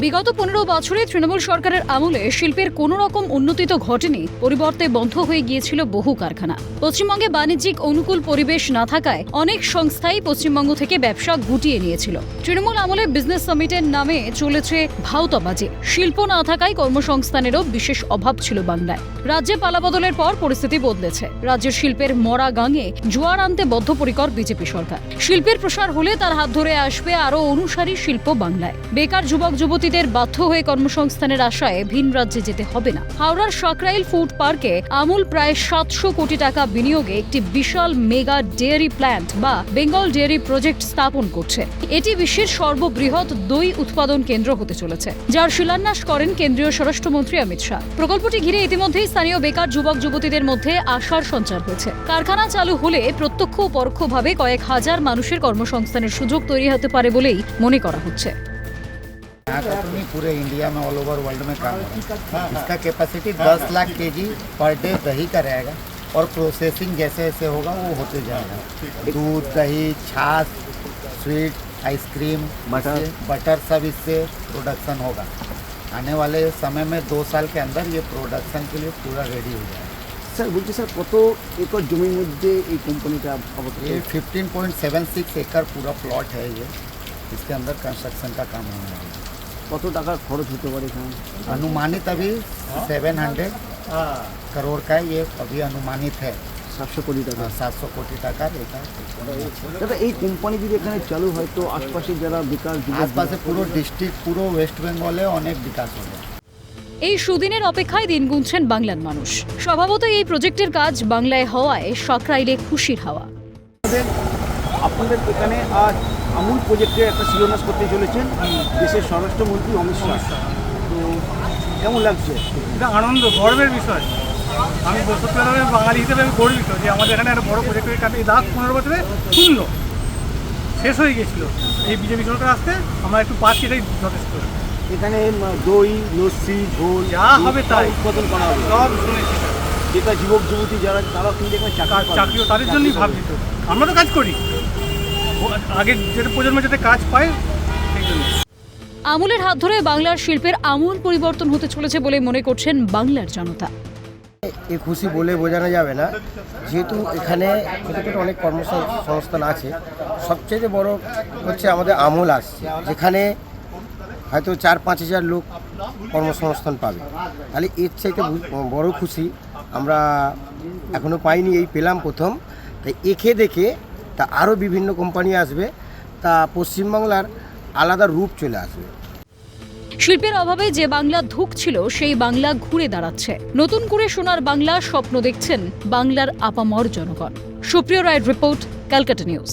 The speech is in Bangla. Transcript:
বিগত 15 বছরে তৃণমূল সরকারের আমলে শিল্পের কোনো রকম উন্নতি তো ঘটেনি, পরিবর্তে বন্ধ হয়ে গিয়েছিল বহু কারখানা। পশ্চিমবঙ্গে বাণিজ্যিক অনুকূল পরিবেশ না থাকায় অনেক সংস্থাই পশ্চিমবঙ্গ থেকে ব্যবসা গুটিয়ে নিয়েছিল। তৃণমূল আমলে বিজনেস সামিটের নামে চলেছে ভাউতাবাজি। শিল্প না থাকায় কর্মসংস্থানেরও বিশেষ অভাব ছিল বাংলায়। রাজ্যে পালাবদলের পর পরিস্থিতি বদলেছে। রাজ্যের শিল্পের মরা গাঙে জোয়ার আনতে বদ্ধপরিকর বিজেপি সরকার। শিল্পের প্রসার হলে তার হাত ধরে আসবে আরও অনুসারী শিল্প বাংলায়। বেকার যুবক যুবতীদের বাধ্য হয়ে কর্মসংস্থানের আশায় ভিন রাজ্যে যেতে হবে না। হাওড়ার সাকরাইল ফুড পার্কে আমুল প্রায় 700 কোটি টাকা বিনিয়োগে একটি বিশাল মেগা ডেয়ারি প্ল্যান্ট বা বেঙ্গল ডেয়ারি প্রজেক্ট স্থাপন করছে। এটি বিশ্বের সর্ববৃহৎ দই উৎপাদন কেন্দ্র হতে চলেছে, যার শিলান্যাস করেন কেন্দ্রীয় স্বরাষ্ট্রমন্ত্রী অমিত শাহ। প্রকল্পটি ঘিরে ইতিমধ্যেই স্থানীয় বেকার যুবক যুবতীদের মধ্যে আশার সঞ্চার হয়েছে। কারখানা চালু হলে প্রত্যক্ষ ও পরোক্ষভাবে কয়েক হাজার মানুষের কর্মসংস্থানের সুযোগ তৈরি হতে পারে বলেই মনে করা হচ্ছে। यहाँ का तो नहीं, पूरे इंडिया में ऑल ओवर वर्ल्ड में काम है। इसका capacity 10 lakh KG per day दही का रहेगा और प्रोसेसिंग जैसे जैसे होगा वो होते जाएगा। दूध, दही, छाछ, स्वीट, आइसक्रीम, बटर सब इससे प्रोडक्शन होगा। आने वाले समय में 2 साल के अंदर ये प्रोडक्शन के लिए पूरा रेडी हो जाएगा। স্যার বলছি স্যার কত একর জমির মধ্যে এই কোম্পানিটা অবস্থিত? ये 15.76 एकड़ पूरा प्लॉट है ये। इसके अंदर कंस्ट्रक्शन का काम होने वाला है। কত টাকা খরচ হতে পারে এখানে? अनुमानित अभी 700 करोड़ का ये अभी अनुमानित है। 700 কোটি টাকা। 700 कोटी টাকা এটা। দাদা এই কোম্পানি যদি এখানে চালু হয় তো আশপাশে যারা বেকার আশপাশে পুরো ডিস্ট্রিক্ট পুরো ওয়েস্ট বেঙ্গলে অনেক বিকাশ হবে। এই সুদিনের অপেক্ষায় দিন গুনছেন বাংলার মানুষ। স্বভাবতই এই প্রজেক্টের কাজ বাংলায় হওয়ায় সাকরাইলে খুশির হাওয়া। আপনাদের এখানে আজ আমুল প্রজেক্টের একটা শিলান্যাস করতে চলেছেন দেশের স্বরাষ্ট্রমন্ত্রী অমিত শাহ। তো কেমন লাগছে? এটা আনন্দ, গর্বের বিষয়। আমি সত্যি বাঙালি হিসেবে আমি গর্বিত যে আমাদের এখানে একটা বড় প্রজেক্টের কাছে এই 10-15 বছরে শূন্য শেষ হয়ে গিয়েছিল। এই বিজেপি সরকার আসতে আমরা একটু পাচ্ছি, এটাই যথেষ্ট। এখানে দই, লস্যি, ঘোল যা হবে তাই উৎপাদন করা হবে। সব শুনেছি। বেকার যুবক যুবতী যারা তারা কিন্তু এখানে চাকরিও তাদের জন্যই ভাবছি। তো আমরা তো কাজ করি, আগে যেটা প্রজন্ম যাতে কাজ পায় সেই জন্য। আমুলের হাত ধরে বাংলার শিল্পের আমূল পরিবর্তন হতে চলেছে বলে মনে করছেন বাংলার জনতা। এ খুশি বলে বোঝানো যাবে না, যেহেতু এখানে ছোটো ছোটো অনেক কর্মসংস্থান আছে। সবচেয়ে বড় হচ্ছে আমাদের আমুল আসছে, যেখানে হয়তো 4-5 হাজার লোক কর্মসংস্থান পাবে। তাহলে এর চাইতে বড় খুশি আমরা এখনও পাইনি, এই পেলাম প্রথম। তাই একে দেখে তা আরও বিভিন্ন কোম্পানি আসবে, তা পশ্চিমবাংলার আলাদা রূপ চলে আসবে। শিল্পের অভাবে যে বাংলা ধুঁকছিল সেই বাংলা ঘুরে দাঁড়াচ্ছে। নতুন করে সোনার বাংলা স্বপ্ন দেখছেন বাংলার আপামর জনগণ। সুপ্রিয় রায়ের রিপোর্ট, ক্যালকাটা নিউজ।